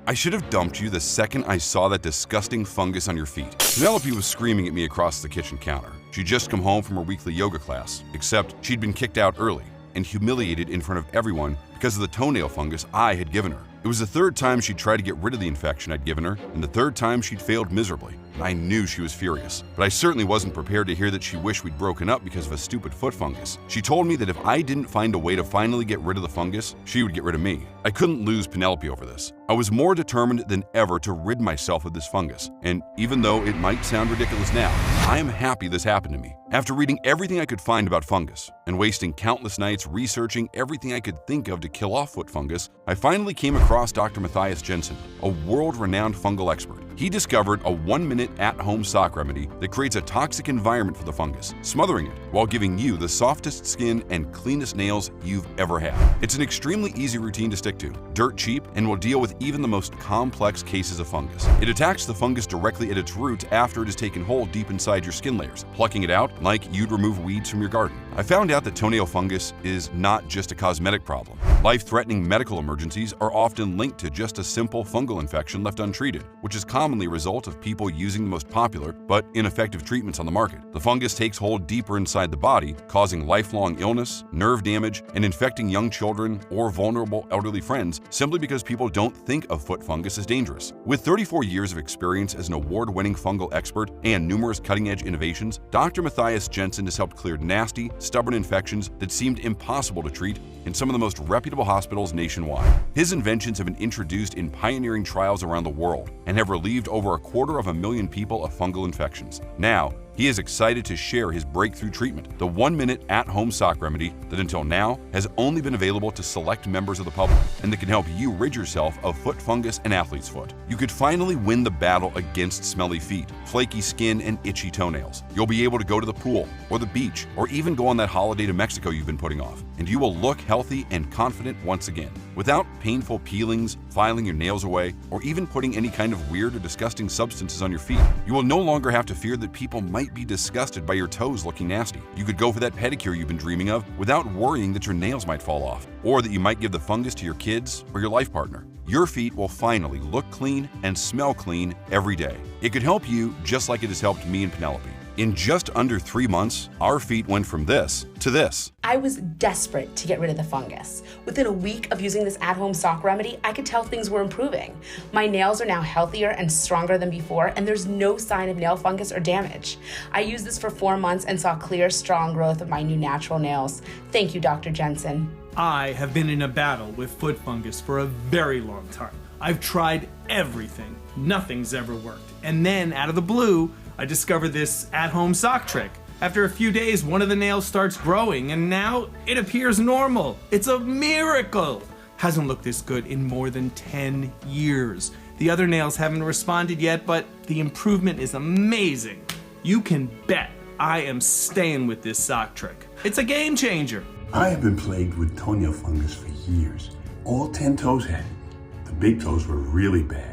I should have dumped you the second I saw that disgusting fungus on your feet. Penelope was screaming at me across the kitchen counter. She'd just come home from her weekly yoga class, except she'd been kicked out early and humiliated in front of everyone because of the toenail fungus I had given her. It was the third time she'd tried to get rid of the infection I'd given her, and the third time she'd failed miserably. I knew she was furious, but I certainly wasn't prepared to hear that she wished we'd broken up because of a stupid foot fungus. She told me that if I didn't find a way to finally get rid of the fungus, she would get rid of me. I couldn't lose Penelope over this. I was more determined than ever to rid myself of this fungus, and even though it might sound ridiculous now, I am happy this happened to me. After reading everything I could find about fungus and wasting countless nights researching everything I could think of to kill off foot fungus, I finally came across Dr. Matthias Jensen, a world-renowned fungal expert. He discovered a 1-minute at-home sock remedy that creates a toxic environment for the fungus, smothering it while giving you the softest skin and cleanest nails you've ever had. It's an extremely easy routine to stick to, dirt cheap, and will deal with even the most complex cases of fungus. It attacks the fungus directly at its roots after it has taken hold deep inside your skin layers, plucking it out like you'd remove weeds from your garden. I found out that toenail fungus is not just a cosmetic problem. Life-threatening medical emergencies are often linked to just a simple fungal infection left untreated, which is commonly a result of people using the most popular but ineffective treatments on the market. The fungus takes hold deeper inside the body, causing lifelong illness, nerve damage, and infecting young children or vulnerable elderly friends simply because people don't think of foot fungus as dangerous. With 34 years of experience as an award-winning fungal expert and numerous cutting-edge innovations, Dr. Matthias Jensen has helped clear nasty, stubborn infections that seemed impossible to treat in some of the most reputable hospitals nationwide. His inventions have been introduced in pioneering trials around the world and have relieved over 250,000 people of fungal infections. Now, he is excited to share his breakthrough treatment, the 1-minute at-home sock remedy that until now has only been available to select members of the public and that can help you rid yourself of foot fungus and athlete's foot. You could finally win the battle against smelly feet, flaky skin, and itchy toenails. You'll be able to go to the pool or the beach or even go on that holiday to Mexico you've been putting off, and you will look healthy and confident once again. Without painful peelings, filing your nails away, or even putting any kind of weird or disgusting substances on your feet, you will no longer have to fear that people might be disgusted by your toes looking nasty. You could go for that pedicure you've been dreaming of without worrying that your nails might fall off, or that you might give the fungus to your kids or your life partner. Your feet will finally look clean and smell clean every day. It could help you just like it has helped me and Penelope. In just under 3 months, our feet went from this to this. I was desperate to get rid of the fungus. Within a week of using this at-home sock remedy, I could tell things were improving. My nails are now healthier and stronger than before, and there's no sign of nail fungus or damage. I used this for 4 months and saw clear, strong growth of my new natural nails. Thank you, Dr. Jensen. I have been in a battle with foot fungus for a very long time. I've tried everything. Nothing's ever worked. And then, out of the blue, I discovered this at-home sock trick. After a few days, one of the nails starts growing, and now it appears normal. It's a miracle! Hasn't looked this good in more than 10 years. The other nails haven't responded yet, but the improvement is amazing. You can bet I am staying with this sock trick. It's a game changer. I have been plagued with toenail fungus for years. All 10 toes had it. The big toes were really bad.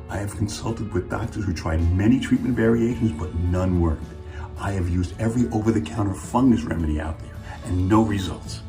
I have consulted with doctors who tried many treatment variations, but none worked. I have used every over-the-counter fungus remedy out there, and no results.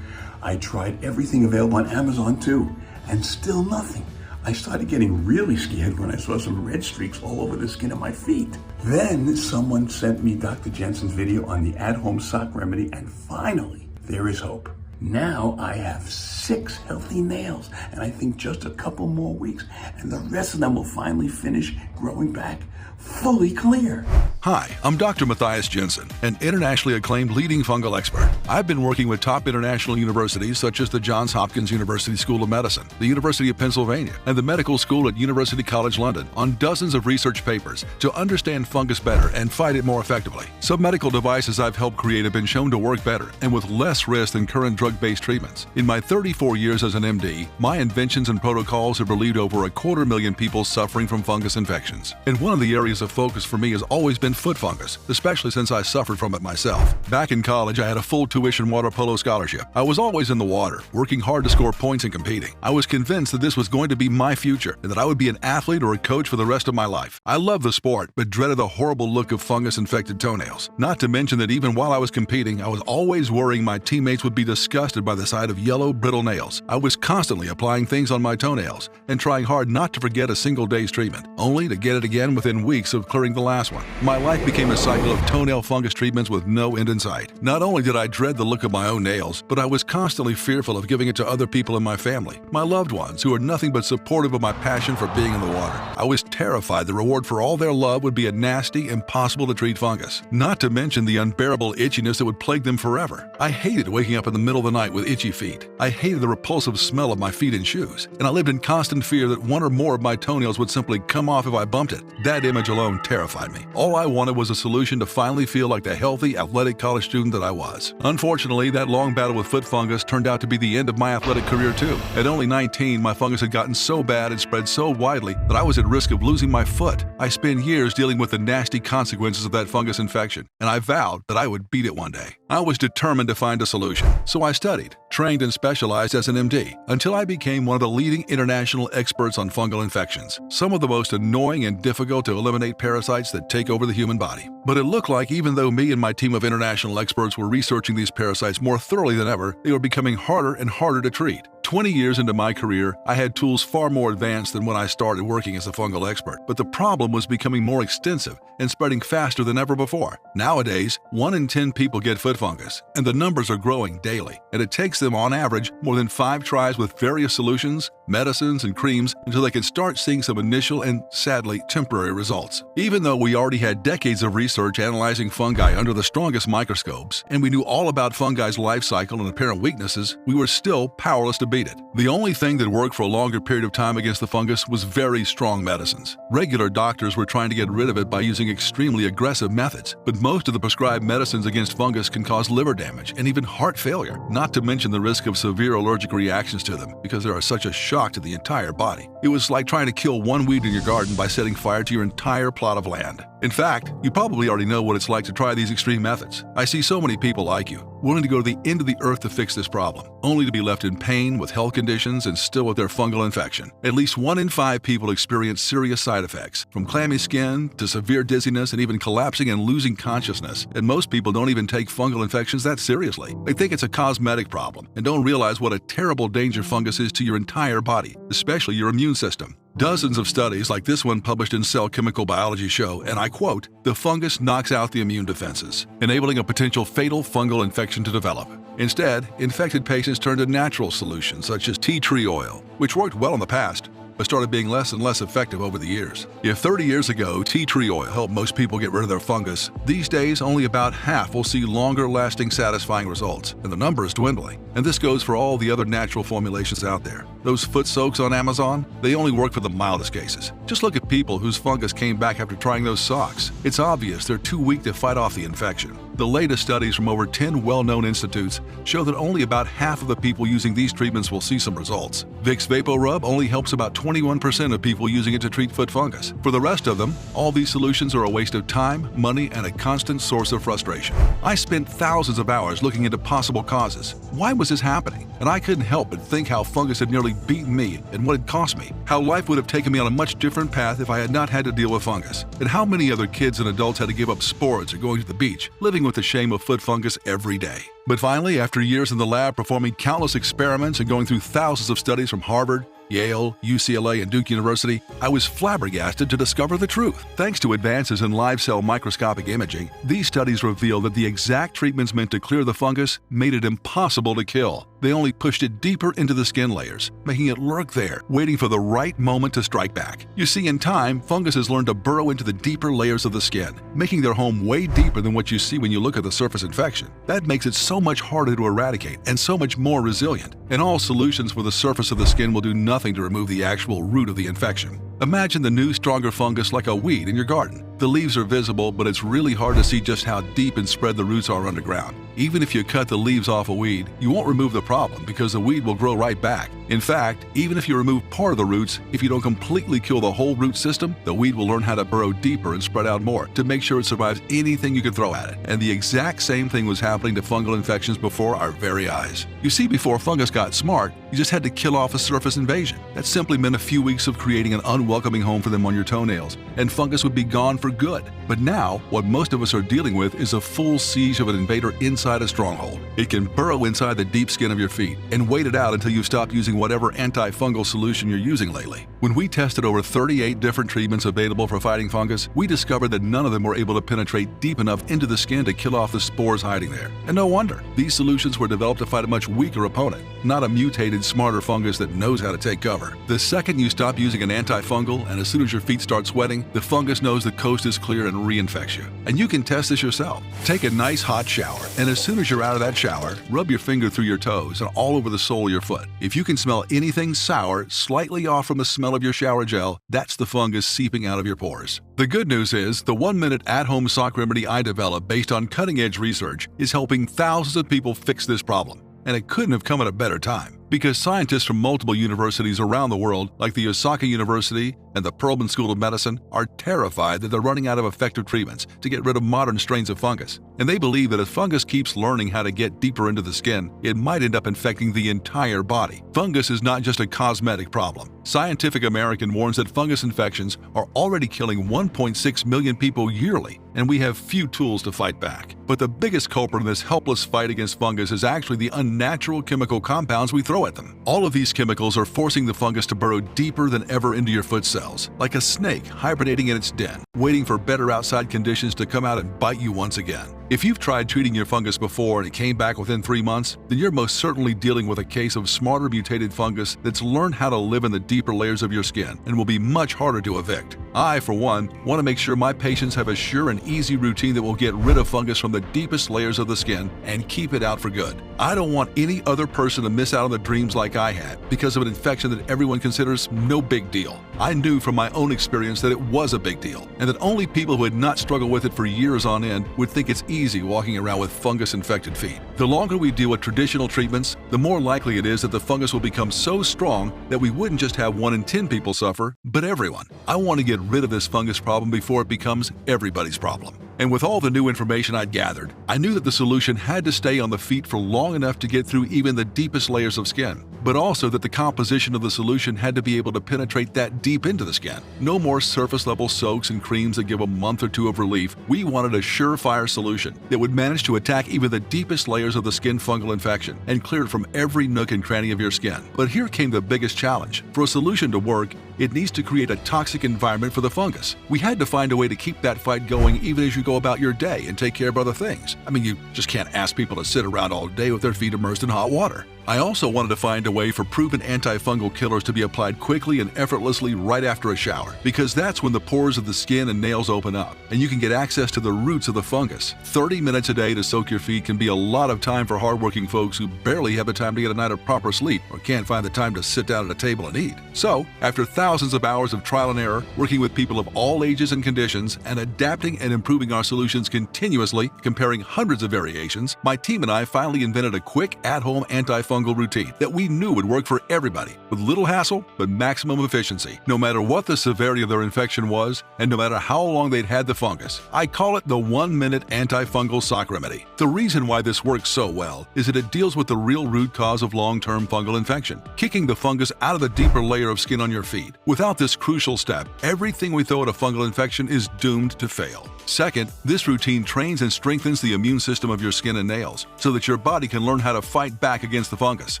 I tried everything available on Amazon too, and still nothing. I started getting really scared when I saw some red streaks all over the skin of my feet. Then someone sent me Dr. Jensen's video on the at-home sock remedy, and finally, there is hope. Now I have 6 healthy nails, and I think just a couple more weeks, and the rest of them will finally finish growing back fully clear. Hi, I'm Dr. Matthias Jensen, an internationally acclaimed leading fungal expert. I've been working with top international universities such as the Johns Hopkins University School of Medicine, the University of Pennsylvania, and the Medical School at University College London on dozens of research papers to understand fungus better and fight it more effectively. Some medical devices I've helped create have been shown to work better and with less risk than current drug-based treatments. In my 34 years as an MD, my inventions and protocols have relieved over 250,000 people suffering from fungus infections. And one of the areas of focus for me has always been foot fungus, especially since I suffered from it myself. Back in college, I had a full tuition water polo scholarship. I was always in the water, working hard to score points and competing. I was convinced that this was going to be my future and that I would be an athlete or a coach for the rest of my life. I loved the sport, but dreaded the horrible look of fungus-infected toenails. Not to mention that even while I was competing, I was always worrying my teammates would be disgusted disgusted by the sight of yellow, brittle nails. I was constantly applying things on my toenails and trying hard not to forget a single day's treatment, only to get it again within weeks of clearing the last one. My life became a cycle of toenail fungus treatments with no end in sight. Not only did I dread the look of my own nails, but I was constantly fearful of giving it to other people in my family, my loved ones, who are nothing but supportive of my passion for being in the water. I was terrified the reward for all their love would be a nasty, impossible-to-treat fungus, not to mention the unbearable itchiness that would plague them forever. I hated waking up in the middle of the night with itchy feet. I hated the repulsive smell of my feet in shoes, and I lived in constant fear that one or more of my toenails would simply come off if I bumped it. That image alone terrified me. All I wanted was a solution to finally feel like the healthy, athletic college student that I was. Unfortunately, that long battle with foot fungus turned out to be the end of my athletic career too. At only 19, my fungus had gotten so bad and spread so widely that I was at risk of losing my foot. I spent years dealing with the nasty consequences of that fungus infection, and I vowed that I would beat it one day. I was determined to find a solution, so I studied, trained, and specialized as an MD until I became one of the leading international experts on fungal infections, some of the most annoying and difficult to eliminate parasites that take over the human body. But it looked like even though me and my team of international experts were researching these parasites more thoroughly than ever, they were becoming harder and harder to treat. 20 years into my career, I had tools far more advanced than when I started working as a fungal expert, but the problem was becoming more extensive and spreading faster than ever before. Nowadays, 1 in 10 people get foot fungus, and the numbers are growing daily, and it takes them on average more than 5 tries with various solutions, medicines, and creams until they can start seeing some initial and, sadly, temporary results. Even though we already had decades of research analyzing fungi under the strongest microscopes, and we knew all about fungi's life cycle and apparent weaknesses, we were still powerless to beat it. The only thing that worked for a longer period of time against the fungus was very strong medicines. Regular doctors were trying to get rid of it by using extremely aggressive methods, but most of the prescribed medicines against fungus can cause liver damage and even heart failure, not to mention the risk of severe allergic reactions to them because they are such a shock to the entire body. It was like trying to kill one weed in your garden by setting fire to your entire plot of land. In fact, you probably already know what it's like to try these extreme methods. I see so many people like you, willing to go to the end of the earth to fix this problem, only to be left in pain with health conditions and still with their fungal infection. At least 1 in 5 people experience serious side effects, from clammy skin to severe dizziness and even collapsing and losing consciousness. And most people don't even take fungal infections that seriously. They think it's a cosmetic problem and don't realize what a terrible danger fungus is to your entire body, especially your immune system. Dozens of studies like this one published in Cell Chemical Biology show, and I quote, "The fungus knocks out the immune defenses, enabling a potential fatal fungal infection to develop. Instead, infected patients turn to natural solutions such as tea tree oil, which worked well in the past, but started being less and less effective over the years. If 30 years ago tea tree oil helped most people get rid of their fungus, these days only about half will see longer-lasting satisfying results, and the number is dwindling. And this goes for all the other natural formulations out there. Those foot soaks on Amazon, they only work for the mildest cases. Just look at people whose fungus came back after trying those socks. It's obvious they're too weak to fight off the infection. The latest studies from over 10 well-known institutes show that only about half of the people using these treatments will see some results. Vicks VapoRub only helps about 21% of people using it to treat foot fungus. For the rest of them, all these solutions are a waste of time, money, and a constant source of frustration. I spent thousands of hours looking into possible causes. Why was this happening? And I couldn't help but think how fungus had nearly beaten me and what it cost me. How life would have taken me on a much different path if I had not had to deal with fungus. And how many other kids and adults had to give up sports or going to the beach, living with the shame of foot fungus every day. But finally, after years in the lab performing countless experiments and going through thousands of studies from Harvard, Yale, UCLA, and Duke University, I was flabbergasted to discover the truth. Thanks to advances in live cell microscopic imaging, these studies revealed that the exact treatments meant to clear the fungus made it impossible to kill. They only pushed it deeper into the skin layers, making it lurk there, waiting for the right moment to strike back. You see, in time, fungus has learned to burrow into the deeper layers of the skin, making their home way deeper than what you see when you look at the surface infection. That makes it so much harder to eradicate and so much more resilient. And all solutions for the surface of the skin will do nothing to remove the actual root of the infection. Imagine the new, stronger fungus like a weed in your garden. The leaves are visible, but it's really hard to see just how deep and spread the roots are underground. Even if you cut the leaves off a weed, you won't remove the problem because the weed will grow right back. In fact, even if you remove part of the roots, if you don't completely kill the whole root system, the weed will learn how to burrow deeper and spread out more to make sure it survives anything you can throw at it. And the exact same thing was happening to fungal infections before our very eyes. You see, before fungus got smart, you just had to kill off a surface invasion. That simply meant a few weeks of creating an unwelcoming home for them on your toenails, and fungus would be gone for for good. But now, what most of us are dealing with is a full siege of an invader inside a stronghold. It can burrow inside the deep skin of your feet and wait it out until you stop using whatever antifungal solution you're using lately. When we tested over 38 different treatments available for fighting fungus, we discovered that none of them were able to penetrate deep enough into the skin to kill off the spores hiding there. And no wonder. These solutions were developed to fight a much weaker opponent, not a mutated, smarter fungus that knows how to take cover. The second you stop using an antifungal and as soon as your feet start sweating, the fungus knows the coast is clear and reinfects you. And you can test this yourself. Take a nice hot shower, and as soon as you're out of that shower, rub your finger through your toes and all over the sole of your foot. If you can smell anything sour, slightly off from the smell of your shower gel, that's the fungus seeping out of your pores. The good news is, the 1-minute at-home sock remedy I developed based on cutting-edge research is helping thousands of people fix this problem. And it couldn't have come at a better time, because scientists from multiple universities around the world, like the Osaka University and the Proail School of Medicine, are terrified that they're running out of effective treatments to get rid of modern strains of fungus. And they believe that if fungus keeps learning how to get deeper into the skin, it might end up infecting the entire body. Fungus is not just a cosmetic problem. Scientific American warns that fungus infections are already killing 1.6 million people yearly, and we have few tools to fight back. But the biggest culprit in this helpless fight against fungus is actually the unnatural chemical compounds we throw at them. All of these chemicals are forcing the fungus to burrow deeper than ever into your foot cells, like a snake hibernating in its den, waiting for better outside conditions to come out and bite you once again. If you've tried treating your fungus before and it came back within 3 months, then you're most certainly dealing with a case of smarter mutated fungus that's learned how to live in the deeper layers of your skin and will be much harder to evict. I, for one, want to make sure my patients have a sure and easy routine that will get rid of fungus from the deepest layers of the skin and keep it out for good. I don't want any other person to miss out on the dreams like I had because of an infection that everyone considers no big deal. I knew from my own experience that it was a big deal, and that only people who had not struggled with it for years on end would think it's easy walking around with fungus-infected feet. The longer we deal with traditional treatments, the more likely it is that the fungus will become so strong that we wouldn't just have 1 in 10 people suffer, but everyone. I want to get rid of this fungus problem before it becomes everybody's problem. And with all the new information I'd gathered, I knew that the solution had to stay on the feet for long enough to get through even the deepest layers of skin, but also that the composition of the solution had to be able to penetrate that deep into the skin. No more surface-level soaks and creams that give a month or 2 of relief. We wanted a surefire solution that would manage to attack even the deepest layers of the skin fungal infection and clear it from every nook and cranny of your skin. But here came the biggest challenge. For a solution to work, it needs to create a toxic environment for the fungus. We had to find a way to keep that fight going even as you go about your day and take care of other things. I mean, you just can't ask people to sit around all day with their feet immersed in hot water. I also wanted to find a way for proven antifungal killers to be applied quickly and effortlessly right after a shower, because that's when the pores of the skin and nails open up, and you can get access to the roots of the fungus. 30 minutes a day to soak your feet can be a lot of time for hardworking folks who barely have the time to get a night of proper sleep or can't find the time to sit down at a table and eat. So, after thousands of hours of trial and error, working with people of all ages and conditions, and adapting and improving our solutions continuously, comparing hundreds of variations, my team and I finally invented a quick, at-home antifungal routine that we knew would work for everybody with little hassle but maximum efficiency, no matter what the severity of their infection was and no matter how long they'd had the fungus. I call it the 1-minute antifungal sock remedy. The reason why this works so well is that it deals with the real root cause of long-term fungal infection, kicking the fungus out of the deeper layer of skin on your feet. Without this crucial step, everything we throw at a fungal infection is doomed to fail. Second, this routine trains and strengthens the immune system of your skin and nails so that your body can learn how to fight back against the fungus.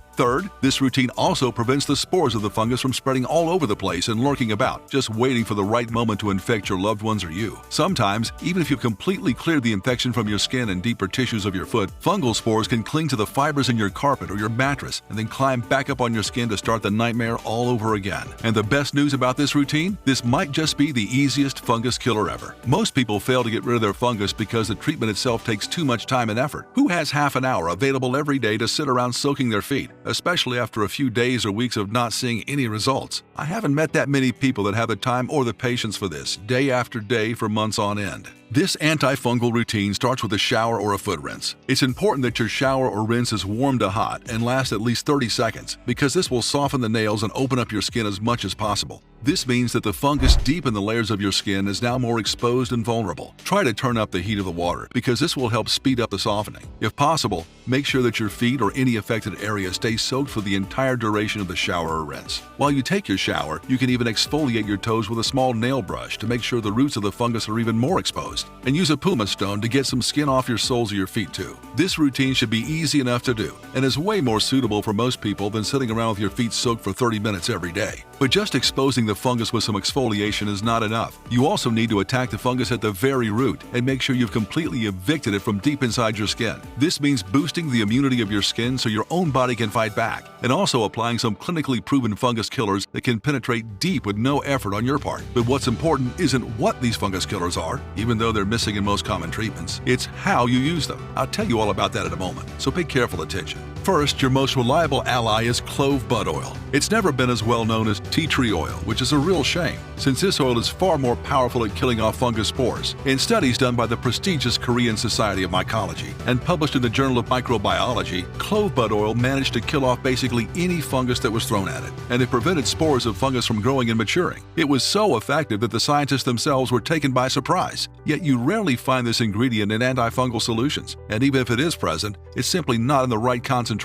Third, this routine also prevents the spores of the fungus from spreading all over the place and lurking about, just waiting for the right moment to infect your loved ones or you. Sometimes, even if you've completely cleared the infection from your skin and deeper tissues of your foot, fungal spores can cling to the fibers in your carpet or your mattress and then climb back up on your skin to start the nightmare all over again. And the best news about this routine? This might just be the easiest fungus killer ever. Most people fail to get rid of their fungus because the treatment itself takes too much time and effort. Who has half an hour available every day to sit around soaking their feet, especially after a few days or weeks of not seeing any results? I haven't met that many people that have the time or the patience for this, day after day for months on end. This antifungal routine starts with a shower or a foot rinse. It's important that your shower or rinse is warm to hot and lasts at least 30 seconds because this will soften the nails and open up your skin as much as possible. This means that the fungus deep in the layers of your skin is now more exposed and vulnerable. Try to turn up the heat of the water because this will help speed up the softening. If possible, Make sure that your feet or any affected area stay soaked for the entire duration of the shower or rinse. While you take your shower, you can even exfoliate your toes with a small nail brush to make sure the roots of the fungus are even more exposed. And use a pumice stone to get some skin off your soles of your feet too. This routine should be easy enough to do and is way more suitable for most people than sitting around with your feet soaked for 30 minutes every day. But just exposing the fungus with some exfoliation is not enough. You also need to attack the fungus at the very root and make sure you've completely evicted it from deep inside your skin. This means boosting the immunity of your skin so your own body can fight back, and also applying some clinically proven fungus killers that can penetrate deep with no effort on your part. But what's important isn't what these fungus killers are, even though they're missing in most common treatments. It's how you use them. I'll tell you all about that in a moment, so pay careful attention. First, your most reliable ally is clove bud oil. It's never been as well known as tea tree oil, which is a real shame, since this oil is far more powerful at killing off fungus spores. In studies done by the prestigious Korean Society of Mycology and published in the Journal of Microbiology, clove bud oil managed to kill off basically any fungus that was thrown at it, and it prevented spores of fungus from growing and maturing. It was so effective that the scientists themselves were taken by surprise. Yet you rarely find this ingredient in antifungal solutions, and even if it is present, it's simply not in the right concentration.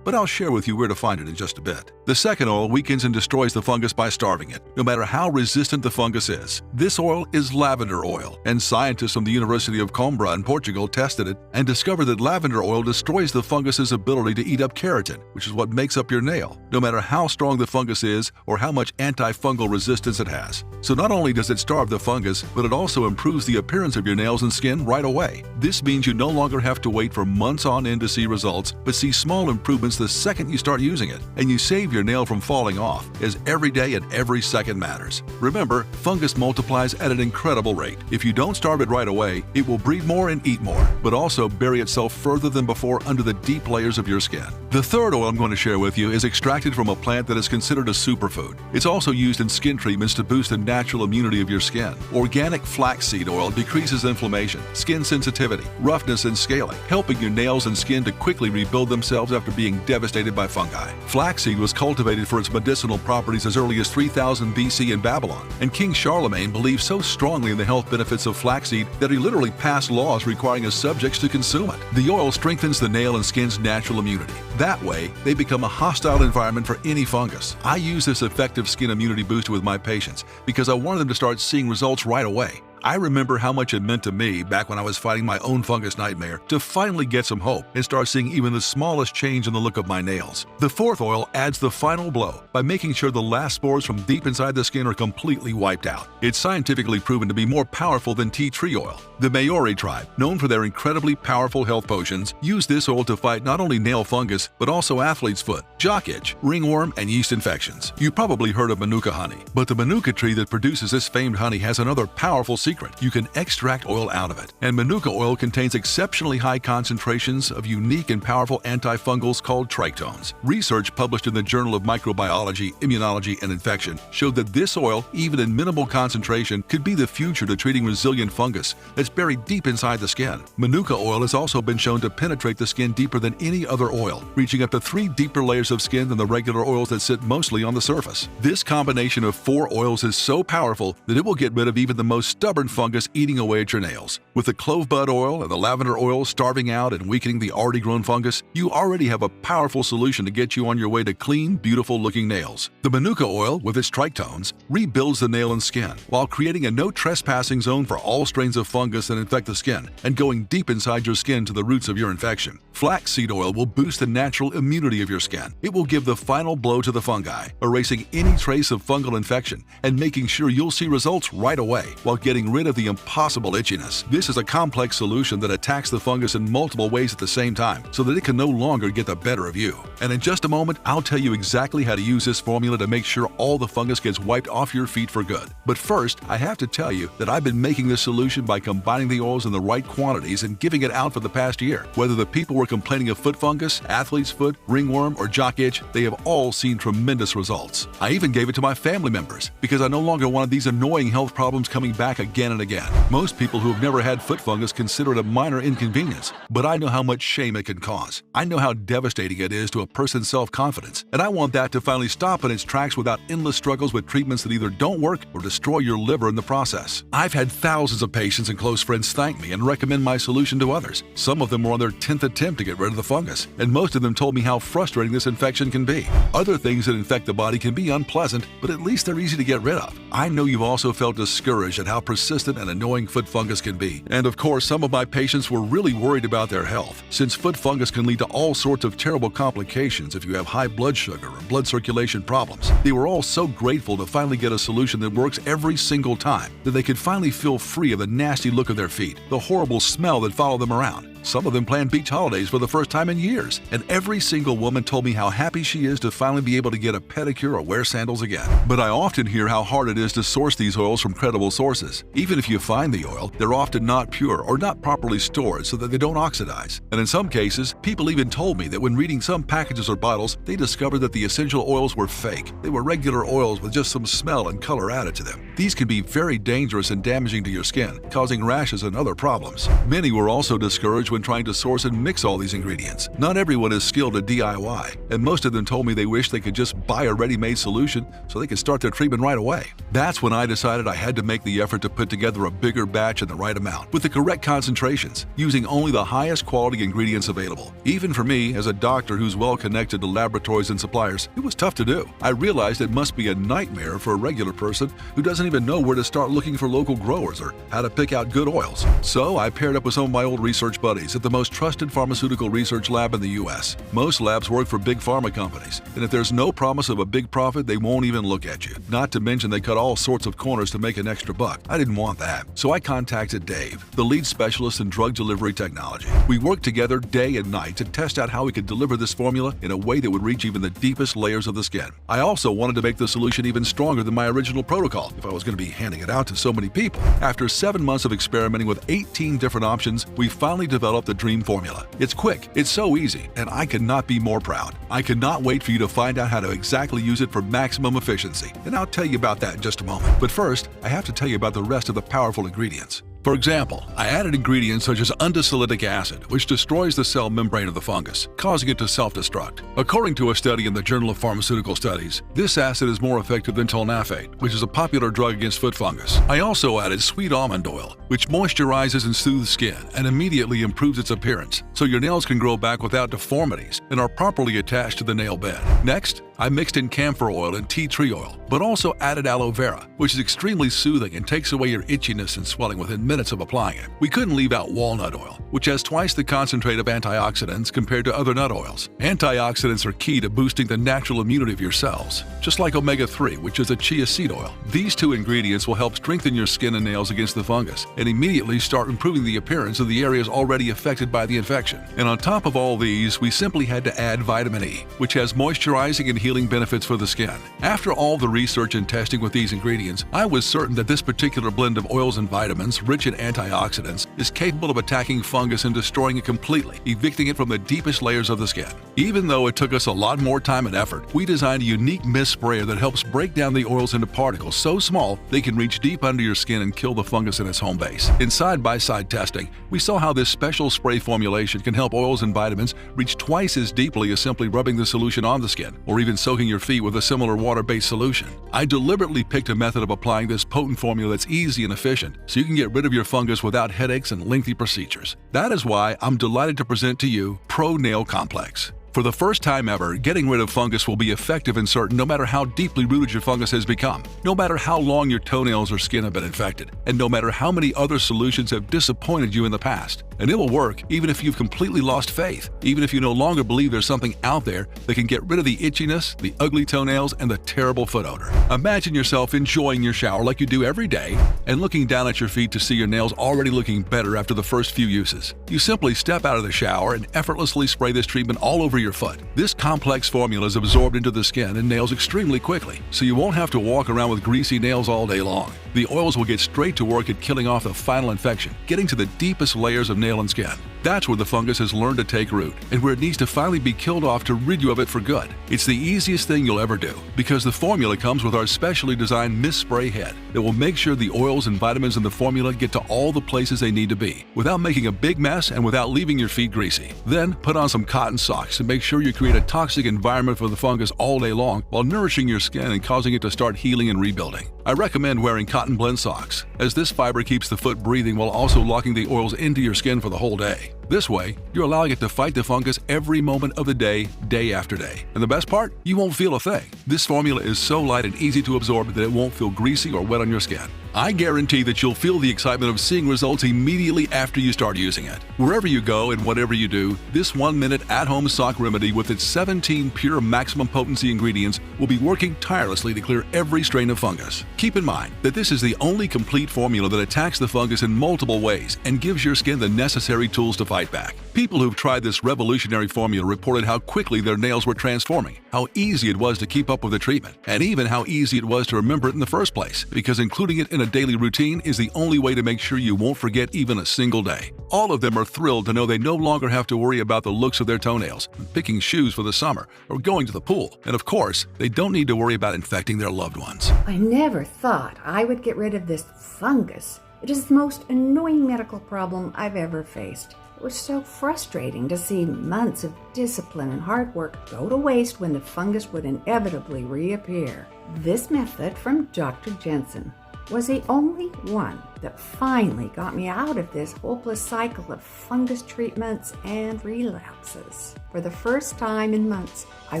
But I'll share with you where to find it in just a bit. The second oil weakens and destroys the fungus by starving it, no matter how resistant the fungus is. This oil is lavender oil, and scientists from the University of Coimbra in Portugal tested it and discovered that lavender oil destroys the fungus's ability to eat up keratin, which is what makes up your nail, no matter how strong the fungus is or how much antifungal resistance it has. So not only does it starve the fungus, but it also improves the appearance of your nails and skin right away. This means you no longer have to wait for months on end to see results, but see small improvements the second you start using it, and you save your nail from falling off, as every day and every second matters. Remember, fungus multiplies at an incredible rate. If you don't starve it right away, it will breed more and eat more, but also bury itself further than before under the deep layers of your skin. The third oil I'm going to share with you is extracted from a plant that is considered a superfood. It's also used in skin treatments to boost the natural immunity of your skin. Organic flaxseed oil decreases inflammation, skin sensitivity, roughness, and scaling, helping your nails and skin to quickly rebuild themselves after being devastated by fungi. Flaxseed was cultivated for its medicinal properties as early as 3000 BC in Babylon, and King Charlemagne believed so strongly in the health benefits of flaxseed that he literally passed laws requiring his subjects to consume it. The oil strengthens the nail and skin's natural immunity. That way, they become a hostile environment for any fungus. I use this effective skin immunity booster with my patients because I wanted them to start seeing results right away. I remember how much it meant to me back when I was fighting my own fungus nightmare to finally get some hope and start seeing even the smallest change in the look of my nails. The fourth oil adds the final blow by making sure the last spores from deep inside the skin are completely wiped out. It's scientifically proven to be more powerful than tea tree oil. The Maori tribe, known for their incredibly powerful health potions, use this oil to fight not only nail fungus, but also athlete's foot, jock itch, ringworm, and yeast infections. You probably heard of manuka honey, but the manuka tree that produces this famed honey has another powerful secret. You can extract oil out of it, and manuka oil contains exceptionally high concentrations of unique and powerful antifungals called trichomes. Research published in the Journal of Microbiology, Immunology, and Infection showed that this oil, even in minimal concentration, could be the future to treating resilient fungus that's buried deep inside the skin. Manuka oil has also been shown to penetrate the skin deeper than any other oil, reaching up to 3 deeper layers of skin than the regular oils that sit mostly on the surface. This combination of 4 oils is so powerful that it will get rid of even the most stubborn fungus eating away at your nails. With the clove bud oil and the lavender oil starving out and weakening the already grown fungus, you already have a powerful solution to get you on your way to clean, beautiful looking nails. The manuka oil, with its trichomes, rebuilds the nail and skin while creating a no trespassing zone for all strains of fungus that infect the skin and going deep inside your skin to the roots of your infection. Flaxseed oil will boost the natural immunity of your skin. It will give the final blow to the fungi, erasing any trace of fungal infection and making sure you'll see results right away while getting rid of the impossible itchiness. This is a complex solution that attacks the fungus in multiple ways at the same time so that it can no longer get the better of you. And in just a moment, I'll tell you exactly how to use this formula to make sure all the fungus gets wiped off your feet for good. But first, I have to tell you that I've been making this solution by combining the oils in the right quantities and giving it out for the past year. Whether the people were complaining of foot fungus, athlete's foot, ringworm, or jock itch, they have all seen tremendous results. I even gave it to my family members because I no longer wanted these annoying health problems coming back again again and again. Most people who have never had foot fungus consider it a minor inconvenience, but I know how much shame it can cause. I know how devastating it is to a person's self-confidence, and I want that to finally stop in its tracks without endless struggles with treatments that either don't work or destroy your liver in the process. I've had thousands of patients and close friends thank me and recommend my solution to others. Some of them were on their 10th attempt to get rid of the fungus, and most of them told me how frustrating this infection can be. Other things that infect the body can be unpleasant, but at least they're easy to get rid of. I know you've also felt discouraged at how persistent and annoying foot fungus can be. And of course, some of my patients were really worried about their health, since foot fungus can lead to all sorts of terrible complications if you have high blood sugar or blood circulation problems. They were all so grateful to finally get a solution that works every single time, that they could finally feel free of the nasty look of their feet, the horrible smell that followed them around. Some of them planned beach holidays for the first time in years, and every single woman told me how happy she is to finally be able to get a pedicure or wear sandals again. But I often hear how hard it is to source these oils from credible sources. Even if you find the oil, they're often not pure or not properly stored so that they don't oxidize. And in some cases, people even told me that when reading some packages or bottles, they discovered that the essential oils were fake. They were regular oils with just some smell and color added to them. These can be very dangerous and damaging to your skin, causing rashes and other problems. Many were also discouraged when trying to source and mix all these ingredients. Not everyone is skilled at DIY, and most of them told me they wish they could just buy a ready-made solution so they could start their treatment right away. That's when I decided I had to make the effort to put together a bigger batch in the right amount, with the correct concentrations, using only the highest quality ingredients available. Even for me, as a doctor who's well connected to laboratories and suppliers, it was tough to do. I realized it must be a nightmare for a regular person who doesn't even know where to start looking for local growers or how to pick out good oils. So I paired up with some of my old research buddies at the most trusted pharmaceutical research lab in the U.S. Most labs work for big pharma companies, and if there's no promise of a big profit, they won't even look at you. Not to mention they cut all sorts of corners to make an extra buck. I didn't want that, so I contacted Dave, the lead specialist in drug delivery technology. We worked together day and night to test out how we could deliver this formula in a way that would reach even the deepest layers of the skin. I also wanted to make the solution even stronger than my original protocol if I was going to be handing it out to so many people. After 7 months of experimenting with 18 different options, we finally developed the dream formula. It's quick, it's so easy, and I could not be more proud. I cannot wait for you to find out how to exactly use it for maximum efficiency, and I'll tell you about that in just a moment. But first, I have to tell you about the rest of the powerful ingredients. For example, I added ingredients such as undecyllitic acid, which destroys the cell membrane of the fungus, causing it to self-destruct. According to a study in the Journal of Pharmaceutical Studies, this acid is more effective than tolnafate, which is a popular drug against foot fungus. I also added sweet almond oil, which moisturizes and soothes skin and immediately improves its appearance, so your nails can grow back without deformities and are properly attached to the nail bed. Next, I mixed in camphor oil and tea tree oil, but also added aloe vera, which is extremely soothing and takes away your itchiness and swelling within minutes of applying it. We couldn't leave out walnut oil, which has twice the concentrate of antioxidants compared to other nut oils. Antioxidants are key to boosting the natural immunity of your cells, just like omega-3, which is a chia seed oil. These two ingredients will help strengthen your skin and nails against the fungus and immediately start improving the appearance of the areas already affected by the infection. And on top of all these, we simply had to add vitamin E, which has moisturizing and healing benefits for the skin. After all the research and testing with these ingredients, I was certain that this particular blend of oils and vitamins, rich in antioxidants, is capable of attacking fungus and destroying it completely, evicting it from the deepest layers of the skin. Even though it took us a lot more time and effort, we designed a unique mist sprayer that helps break down the oils into particles so small they can reach deep under your skin and kill the fungus in its home base. In side-by-side testing, we saw how this special spray formulation can help oils and vitamins reach twice as deeply as simply rubbing the solution on the skin, or even soaking your feet with a similar water-based solution. I deliberately picked a method of applying this potent formula that's easy and efficient, so you can get rid of your fungus without headaches and lengthy procedures. That is why I'm delighted to present to you Proail Complex. For the first time ever, getting rid of fungus will be effective and certain no matter how deeply rooted your fungus has become, no matter how long your toenails or skin have been infected, and no matter how many other solutions have disappointed you in the past. And it will work even if you've completely lost faith, even if you no longer believe there's something out there that can get rid of the itchiness, the ugly toenails, and the terrible foot odor. Imagine yourself enjoying your shower like you do every day and looking down at your feet to see your nails already looking better after the first few uses. You simply step out of the shower and effortlessly spray this treatment all over your foot. This complex formula is absorbed into the skin and nails extremely quickly, so you won't have to walk around with greasy nails all day long. The oils will get straight to work at killing off the final infection, getting to the deepest layers of nail and skin. That's where the fungus has learned to take root, and where it needs to finally be killed off to rid you of it for good. It's the easiest thing you'll ever do, because the formula comes with our specially designed mist spray head that will make sure the oils and vitamins in the formula get to all the places they need to be, without making a big mess and without leaving your feet greasy. Then put on some cotton socks and make sure you create a toxic environment for the fungus all day long while nourishing your skin and causing it to start healing and rebuilding. I recommend wearing cotton blend socks, as this fiber keeps the foot breathing while also locking the oils into your skin for the whole day. This way, you're allowing it to fight the fungus every moment of the day, day after day. And the best part? You won't feel a thing. This formula is so light and easy to absorb that it won't feel greasy or wet on your skin. I guarantee that you'll feel the excitement of seeing results immediately after you start using it. Wherever you go and whatever you do, this 1-minute at-home sock remedy with its 17 pure maximum potency ingredients will be working tirelessly to clear every strain of fungus. Keep in mind that this is the only complete formula that attacks the fungus in multiple ways and gives your skin the necessary tools to fight back. People who've tried this revolutionary formula reported how quickly their nails were transforming, how easy it was to keep up with the treatment, and even how easy it was to remember it in the first place, because including it in a daily routine is the only way to make sure you won't forget even a single day. All of them are thrilled to know they no longer have to worry about the looks of their toenails, picking shoes for the summer, or going to the pool. And of course, they don't need to worry about infecting their loved ones. I never thought I would get rid of this fungus. It is the most annoying medical problem I've ever faced. It was so frustrating to see months of discipline and hard work go to waste when the fungus would inevitably reappear. This method from Dr. Jensen was the only one that finally got me out of this hopeless cycle of fungus treatments and relapses. For the first time in months, I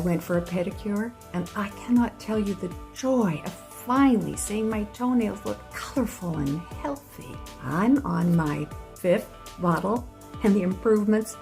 went for a pedicure, and I cannot tell you the joy of finally seeing my toenails look colorful and healthy. I'm on my 5th bottle, and the improvements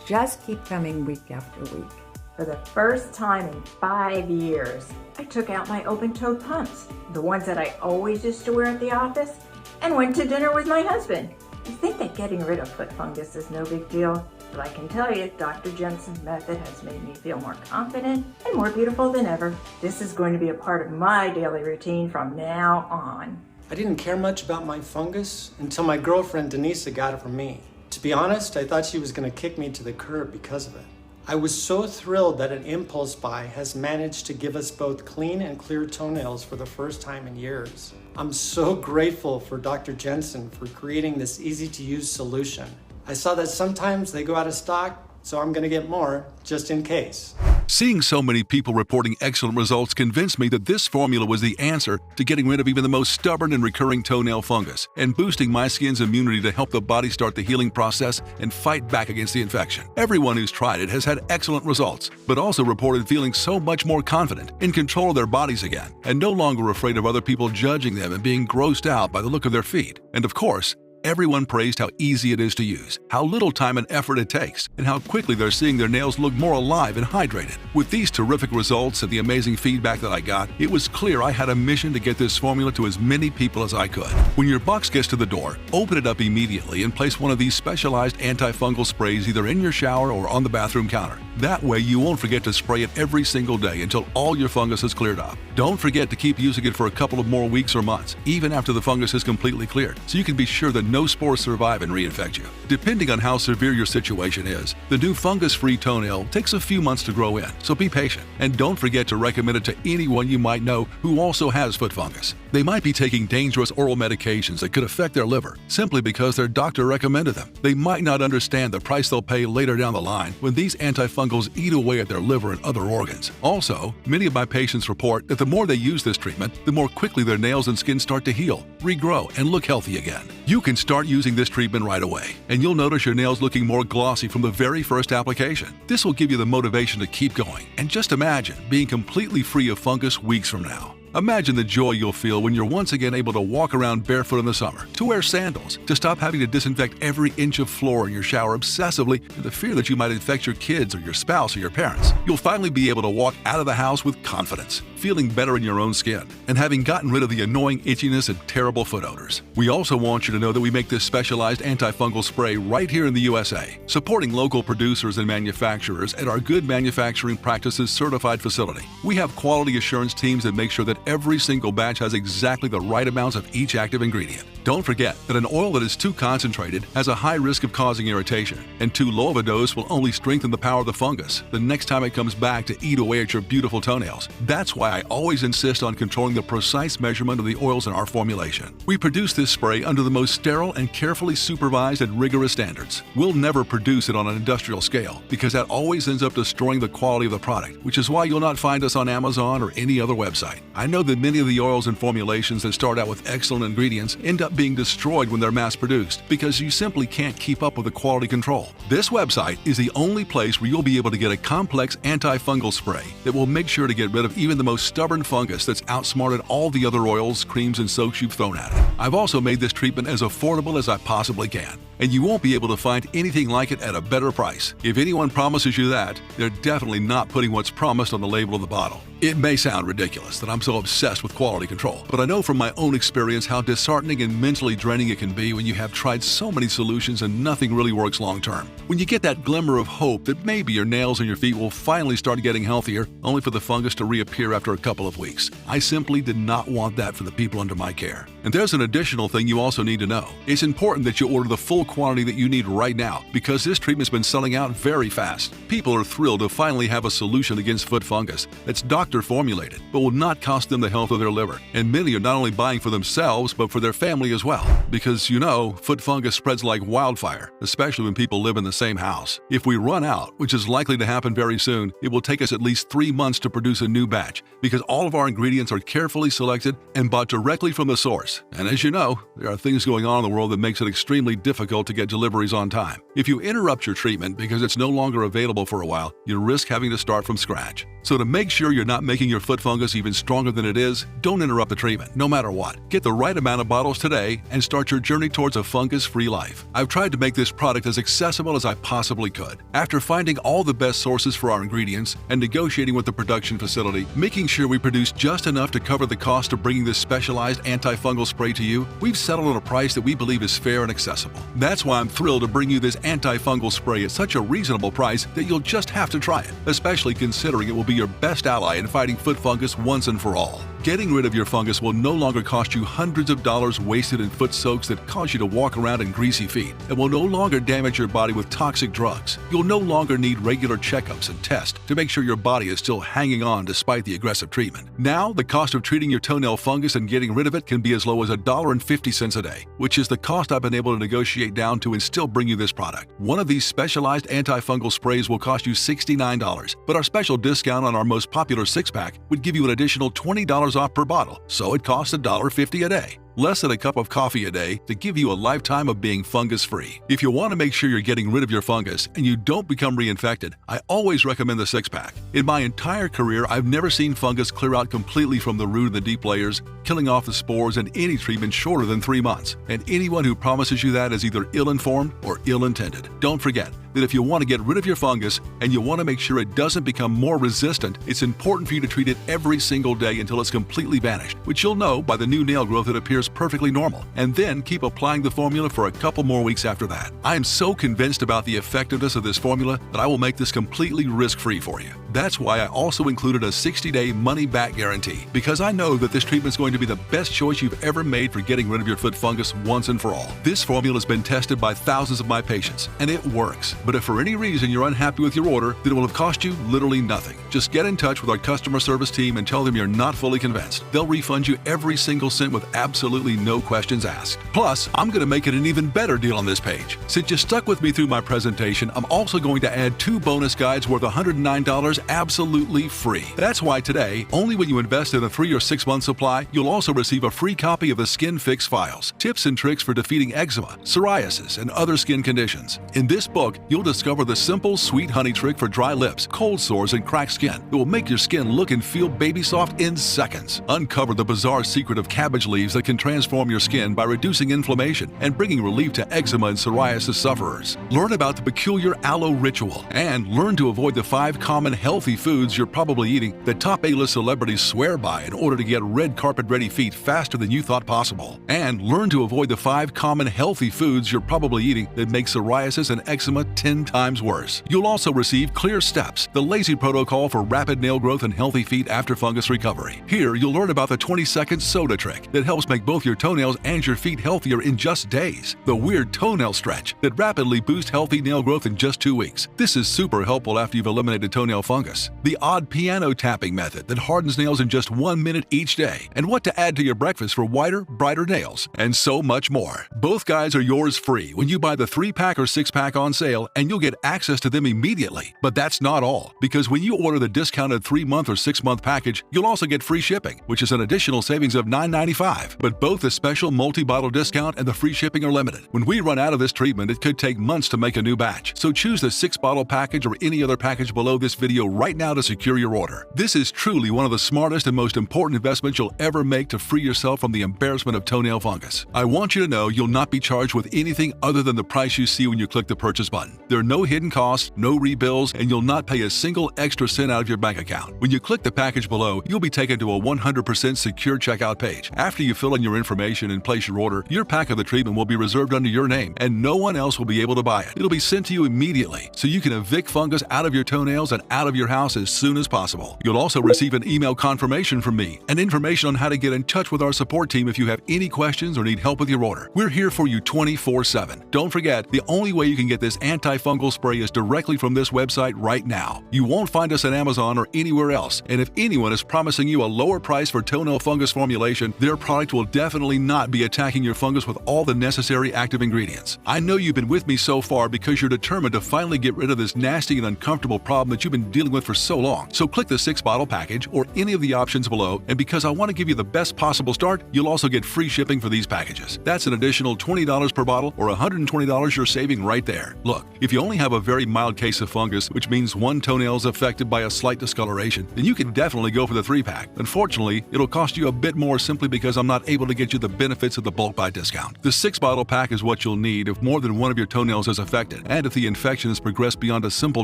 just keep coming week after week. For the first time in 5 years, I took out my open-toed pumps, the ones that I always used to wear at the office, and went to dinner with my husband. You think that getting rid of foot fungus is no big deal, but I can tell you Dr. Jensen's method has made me feel more confident and more beautiful than ever. This is going to be a part of my daily routine from now on. I didn't care much about my fungus until my girlfriend Denisa got it from me. To be honest, I thought she was going to kick me to the curb because of it. I was so thrilled that an impulse buy has managed to give us both clean and clear toenails for the first time in years. I'm so grateful for Dr. Jensen for creating this easy-to-use solution. I saw that sometimes they go out of stock, so I'm going to get more just in case. Seeing so many people reporting excellent results convinced me that this formula was the answer to getting rid of even the most stubborn and recurring toenail fungus and boosting my skin's immunity to help the body start the healing process and fight back against the infection. Everyone who's tried it has had excellent results, but also reported feeling so much more confident, in control of their bodies again, and no longer afraid of other people judging them and being grossed out by the look of their feet. And of course, everyone praised how easy it is to use, how little time and effort it takes, and how quickly they're seeing their nails look more alive and hydrated. With these terrific results and the amazing feedback that I got, it was clear I had a mission to get this formula to as many people as I could. When your box gets to the door, open it up immediately and place one of these specialized antifungal sprays either in your shower or on the bathroom counter. That way you won't forget to spray it every single day until all your fungus is cleared up. Don't forget to keep using it for a couple of more weeks or months, even after the fungus is completely cleared, so you can be sure that no spores survive and reinfect you. Depending on how severe your situation is, the new fungus-free toenail takes a few months to grow in, so be patient. And don't forget to recommend it to anyone you might know who also has foot fungus. They might be taking dangerous oral medications that could affect their liver simply because their doctor recommended them. They might not understand the price they'll pay later down the line when these antifungals eat away at their liver and other organs. Also, many of my patients report that the more they use this treatment, the more quickly their nails and skin start to heal, regrow, and look healthy again. You can start using this treatment right away, and you'll notice your nails looking more glossy from the very first application. This will give you the motivation to keep going. And just imagine being completely free of fungus weeks from now. Imagine the joy you'll feel when you're once again able to walk around barefoot in the summer, to wear sandals, to stop having to disinfect every inch of floor in your shower obsessively in the fear that you might infect your kids or your spouse or your parents. You'll finally be able to walk out of the house with confidence, feeling better in your own skin, and having gotten rid of the annoying itchiness and terrible foot odors. We also want you to know that we make this specialized antifungal spray right here in the USA, supporting local producers and manufacturers at our Good Manufacturing Practices certified facility. We have quality assurance teams that make sure that every single batch has exactly the right amounts of each active ingredient. Don't forget that an oil that is too concentrated has a high risk of causing irritation, and too low of a dose will only strengthen the power of the fungus the next time it comes back to eat away at your beautiful toenails. That's why I always insist on controlling the precise measurement of the oils in our formulation. We produce this spray under the most sterile and carefully supervised and rigorous standards. We'll never produce it on an industrial scale because that always ends up destroying the quality of the product, which is why you'll not find us on Amazon or any other website. I know that many of the oils and formulations that start out with excellent ingredients end up being destroyed when they're mass-produced because you simply can't keep up with the quality control. This website is the only place where you'll be able to get a complex antifungal spray that will make sure to get rid of even the most stubborn fungus that's outsmarted all the other oils, creams, and soaps you've thrown at it. I've also made this treatment as affordable as I possibly can, and you won't be able to find anything like it at a better price. If anyone promises you that, they're definitely not putting what's promised on the label of the bottle. It may sound ridiculous that I'm so obsessed with quality control, but I know from my own experience how disheartening and mentally draining it can be when you have tried so many solutions and nothing really works long term. When you get that glimmer of hope that maybe your nails and your feet will finally start getting healthier, only for the fungus to reappear after a couple of weeks. I simply did not want that for the people under my care. And there's an additional thing you also need to know. It's important that you order the full quantity that you need right now because this treatment's been selling out very fast. People are thrilled to finally have a solution against foot fungus that's doctor formulated, but will not cost them the health of their liver. And many are not only buying for themselves, but for their family as well. Because foot fungus spreads like wildfire, especially when people live in the same house. If we run out, which is likely to happen very soon, it will take us at least 3 months to produce a new batch because all of our ingredients are carefully selected and bought directly from the source. And as you know, there are things going on in the world that makes it extremely difficult to get deliveries on time. If you interrupt your treatment because it's no longer available for a while, you risk having to start from scratch. So to make sure you're not making your foot fungus even stronger than it is, don't interrupt the treatment, no matter what. Get the right amount of bottles today and start your journey towards a fungus-free life. I've tried to make this product as accessible as I possibly could. After finding all the best sources for our ingredients and negotiating with the production facility, making sure we produce just enough to cover the cost of bringing this specialized antifungal spray to you, we've settled on a price that we believe is fair and accessible. That's why I'm thrilled to bring you this antifungal spray at such a reasonable price that you'll just have to try it, especially considering it will be your best ally in fighting foot fungus once and for all. Getting rid of your fungus will no longer cost you hundreds of dollars wasted in foot soaks that cause you to walk around in greasy feet, and will no longer damage your body with toxic drugs. You'll no longer need regular checkups and tests to make sure your body is still hanging on despite the aggressive treatment. Now, the cost of treating your toenail fungus and getting rid of it can be as low as $1.50 a day, which is the cost I've been able to negotiate down to and still bring you this product. One of these specialized antifungal sprays will cost you $69, but our special discount on our most popular 6-pack would give you an additional $20 off per bottle, so it costs $1.50 a day. Less than a cup of coffee a day to give you a lifetime of being fungus-free. If you want to make sure you're getting rid of your fungus and you don't become reinfected, I always recommend the 6-pack. In my entire career, I've never seen fungus clear out completely from the root and the deep layers, killing off the spores in any treatment shorter than 3 months. And anyone who promises you that is either ill-informed or ill-intended. Don't forget that if you want to get rid of your fungus and you want to make sure it doesn't become more resistant, it's important for you to treat it every single day until it's completely vanished, which you'll know by the new nail growth that appears perfectly normal, and then keep applying the formula for a couple more weeks after that. I am so convinced about the effectiveness of this formula that I will make this completely risk-free for you. That's why I also included a 60-day money-back guarantee, because I know that this treatment is going to be the best choice you've ever made for getting rid of your foot fungus once and for all. This formula has been tested by thousands of my patients, and it works. But if for any reason you're unhappy with your order, then it will have cost you literally nothing. Just get in touch with our customer service team and tell them you're not fully convinced. They'll refund you every single cent with absolutely no questions asked. Plus, I'm going to make it an even better deal on this page. Since you stuck with me through my presentation, I'm also going to add 2 bonus guides worth $109 absolutely free. That's why today, only when you invest in a 3 or 6 month supply, you'll also receive a free copy of the Skin Fix Files, tips and tricks for defeating eczema, psoriasis, and other skin conditions. In this book, you'll discover the simple, sweet honey trick for dry lips, cold sores, and cracked skin that will make your skin look and feel baby soft in seconds. Uncover the bizarre secret of cabbage leaves that can transform your skin by reducing inflammation and bringing relief to eczema and psoriasis sufferers. Learn about the peculiar aloe ritual and learn to avoid the 5 common health healthy foods you're probably eating that top A-list celebrities swear by in order to get red carpet-ready feet faster than you thought possible. And learn to avoid the 5 common healthy foods you're probably eating that make psoriasis and eczema 10 times worse. You'll also receive Clear Steps, the lazy protocol for rapid nail growth and healthy feet after fungus recovery. Here, you'll learn about the 20-second soda trick that helps make both your toenails and your feet healthier in just days. The weird toenail stretch that rapidly boosts healthy nail growth in just 2 weeks. This is super helpful after you've eliminated toenail fungus. The odd piano tapping method that hardens nails in just 1 minute each day. And what to add to your breakfast for whiter, brighter nails. And so much more. Both guides are yours free when you buy the 3-pack or 6-pack on sale, and you'll get access to them immediately. But that's not all, because when you order the discounted 3-month or 6-month package, you'll also get free shipping, which is an additional savings of $9.95. But both the special multi-bottle discount and the free shipping are limited. When we run out of this treatment, it could take months to make a new batch. So choose the 6-bottle package or any other package below this video right now to secure your order. This is truly one of the smartest and most important investments you'll ever make to free yourself from the embarrassment of toenail fungus. I want you to know you'll not be charged with anything other than the price you see when you click the purchase button. There are no hidden costs, no rebills, and you'll not pay a single extra cent out of your bank account. When you click the package below, you'll be taken to a 100% secure checkout page. After you fill in your information and place your order, your pack of the treatment will be reserved under your name, and no one else will be able to buy it. It'll be sent to you immediately, so you can evict fungus out of your toenails and out of your house as soon as possible. You'll also receive an email confirmation from me and information on how to get in touch with our support team if you have any questions or need help with your order. We're here for you 24/7. Don't forget, the only way you can get this antifungal spray is directly from this website right now. You won't find us on Amazon or anywhere else, and if anyone is promising you a lower price for toenail fungus formulation, their product will definitely not be attacking your fungus with all the necessary active ingredients. I know you've been with me so far because you're determined to finally get rid of this nasty and uncomfortable problem that you've been dealing with for so long. So click the 6-bottle package or any of the options below, and because I want to give you the best possible start, you'll also get free shipping for these packages. That's an additional $20 per bottle or $120 you're saving right there. Look, if you only have a very mild case of fungus, which means one toenail is affected by a slight discoloration, then you can definitely go for the 3-pack. Unfortunately, it'll cost you a bit more simply because I'm not able to get you the benefits of the bulk buy discount. The 6-bottle pack is what you'll need if more than one of your toenails is affected, and if the infection has progressed beyond a simple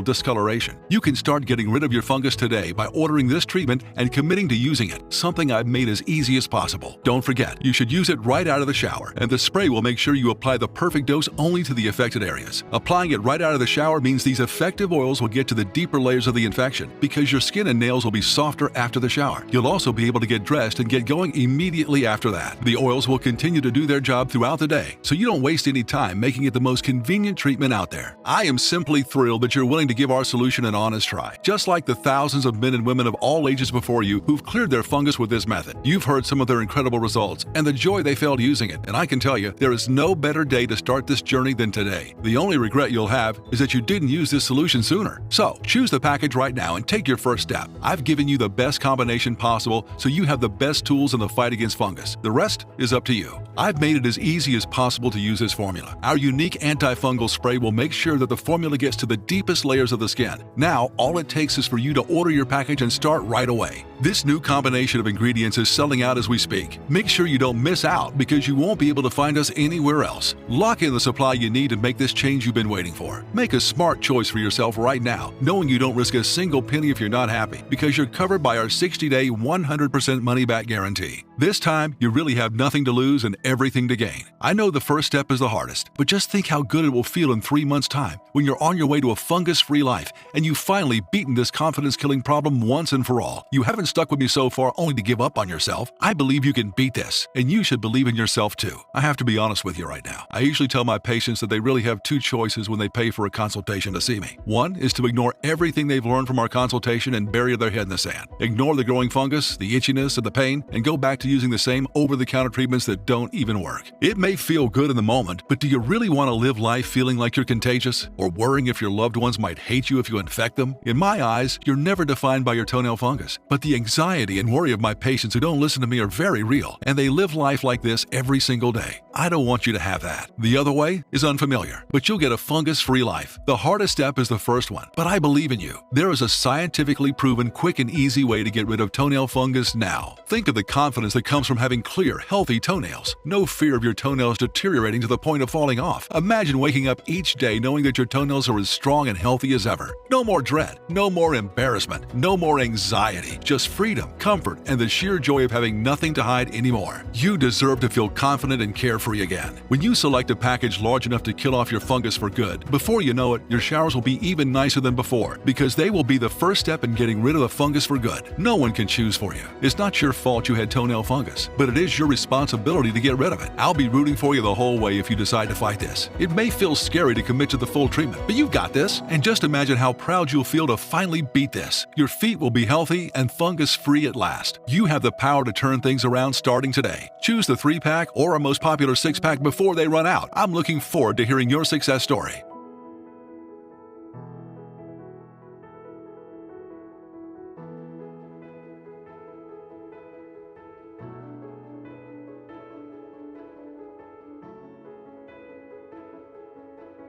discoloration. You can start getting rid of your fungus today by ordering this treatment and committing to using it, something I've made as easy as possible. Don't forget, you should use it right out of the shower, and the spray will make sure you apply the perfect dose only to the affected areas. Applying it right out of the shower means these effective oils will get to the deeper layers of the infection because your skin and nails will be softer after the shower. You'll also be able to get dressed and get going immediately after that. The oils will continue to do their job throughout the day, so you don't waste any time, making it the most convenient treatment out there. I am simply thrilled that you're willing to give our solution an honest try. Just like the thousands of men and women of all ages before you who've cleared their fungus with this method. You've heard some of their incredible results and the joy they felt using it, and I can tell you, there is no better day to start this journey than today. The only regret you'll have is that you didn't use this solution sooner. So, choose the package right now and take your first step. I've given you the best combination possible so you have the best tools in the fight against fungus. The rest is up to you. I've made it as easy as possible to use this formula. Our unique antifungal spray will make sure that the formula gets to the deepest layers of the skin. Now, all it takes is for you to order your package and start right away. This new combination of ingredients is selling out as we speak. Make sure you don't miss out because you won't be able to find us anywhere else. Lock in the supply you need to make this change you've been waiting for. Make a smart choice for yourself right now, knowing you don't risk a single penny if you're not happy because you're covered by our 60-day, 100% money-back guarantee. This time, you really have nothing to lose and everything to gain. I know the first step is the hardest, but just think how good it will feel in 3 months' time when you're on your way to a fungus-free life and you've finally beaten this confidence-killing problem once and for all. You haven't stuck with me so far only to give up on yourself. I believe you can beat this, and you should believe in yourself too. I have to be honest with you right now. I usually tell my patients that they really have 2 choices when they pay for a consultation to see me. One is to ignore everything they've learned from our consultation and bury their head in the sand. Ignore the growing fungus, the itchiness, and the pain, and go back to using the same over-the-counter treatments that don't even work. It may feel good in the moment, but do you really want to live life feeling like you're contagious? Or worrying if your loved ones might hate you if you infect them? In my eyes, you're never defined by your toenail fungus. But the anxiety and worry of my patients who don't listen to me are very real, and they live life like this every single day. I don't want you to have that. The other way is unfamiliar, but you'll get a fungus-free life. The hardest step is the first one, but I believe in you. There is a scientifically proven, quick and easy way to get rid of toenail fungus now. Think of the confidence that comes from having clear, healthy toenails. No fear of your toenails deteriorating to the point of falling off. Imagine waking up each day knowing that your toenails are as strong and healthy as ever. No more dread, no No more embarrassment, no more anxiety, just freedom, comfort, and the sheer joy of having nothing to hide anymore. You deserve to feel confident and carefree again. When you select a package large enough to kill off your fungus for good, before you know it, your showers will be even nicer than before, because they will be the first step in getting rid of the fungus for good. No one can choose for you. It's not your fault you had toenail fungus, but it is your responsibility to get rid of it. I'll be rooting for you the whole way if you decide to fight this. It may feel scary to commit to the full treatment, but you've got this. And just imagine how proud you'll feel to finally beat this. Your feet will be healthy and fungus-free at last. You have the power to turn things around starting today. Choose the 3-pack or our most popular 6-pack before they run out. I'm looking forward to hearing your success story.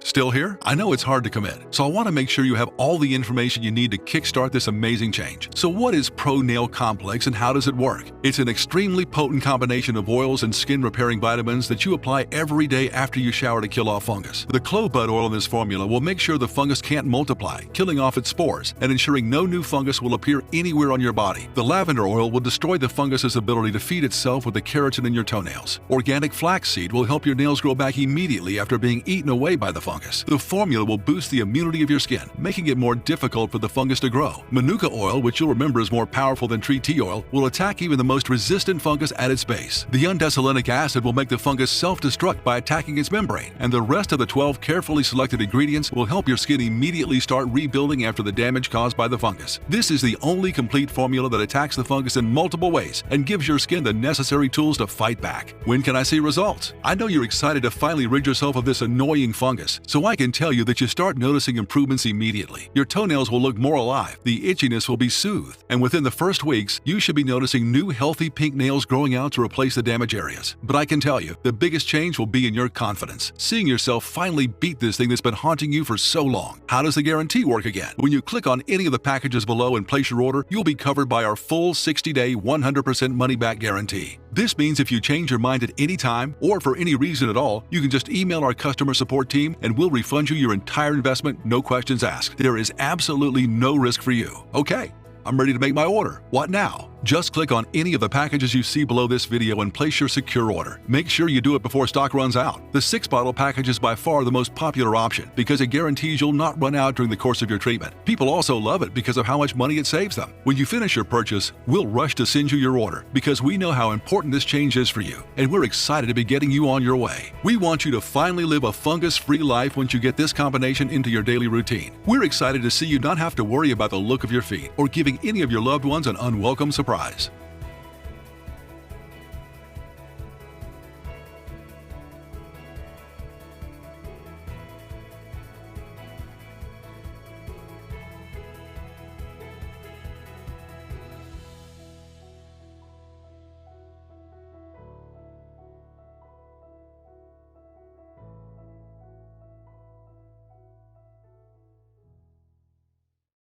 Still here? I know it's hard to commit, so I want to make sure you have all the information you need to kickstart this amazing change. So what is Proail Complex and how does it work? It's an extremely potent combination of oils and skin repairing vitamins that you apply every day after you shower to kill off fungus. The clove bud oil in this formula will make sure the fungus can't multiply, killing off its spores and ensuring no new fungus will appear anywhere on your body. The lavender oil will destroy the fungus's ability to feed itself with the keratin in your toenails. Organic flaxseed will help your nails grow back immediately after being eaten away by the fungus. The formula will boost the immunity of your skin, making it more difficult for the fungus to grow. Manuka oil, which you'll remember is more powerful than tree tea oil, will attack even the most resistant fungus at its base. The undesolinic acid will make the fungus self-destruct by attacking its membrane, and the rest of the 12 carefully selected ingredients will help your skin immediately start rebuilding after the damage caused by the fungus. This is the only complete formula that attacks the fungus in multiple ways and gives your skin the necessary tools to fight back. When can I see results? I know you're excited to finally rid yourself of this annoying fungus, so I can tell you that you start noticing improvements immediately. Your toenails will look more alive, the itchiness will be soothed, and within the first weeks, you should be noticing new healthy pink nails growing out to replace the damaged areas. But I can tell you, the biggest change will be in your confidence, seeing yourself finally beat this thing that's been haunting you for so long. How does the guarantee work again? When you click on any of the packages below and place your order, you'll be covered by our full 60-day, 100% money-back guarantee. This means if you change your mind at any time, or for any reason at all, you can just email our customer support team and we'll refund you your entire investment, no questions asked. There is absolutely no risk for you. Okay, I'm ready to make my order. What now? Just click on any of the packages you see below this video and place your secure order. Make sure you do it before stock runs out. The 6-bottle package is by far the most popular option because it guarantees you'll not run out during the course of your treatment. People also love it because of how much money it saves them. When you finish your purchase, we'll rush to send you your order because we know how important this change is for you, and we're excited to be getting you on your way. We want you to finally live a fungus-free life once you get this combination into your daily routine. We're excited to see you not have to worry about the look of your feet or giving any of your loved ones an unwelcome surprise.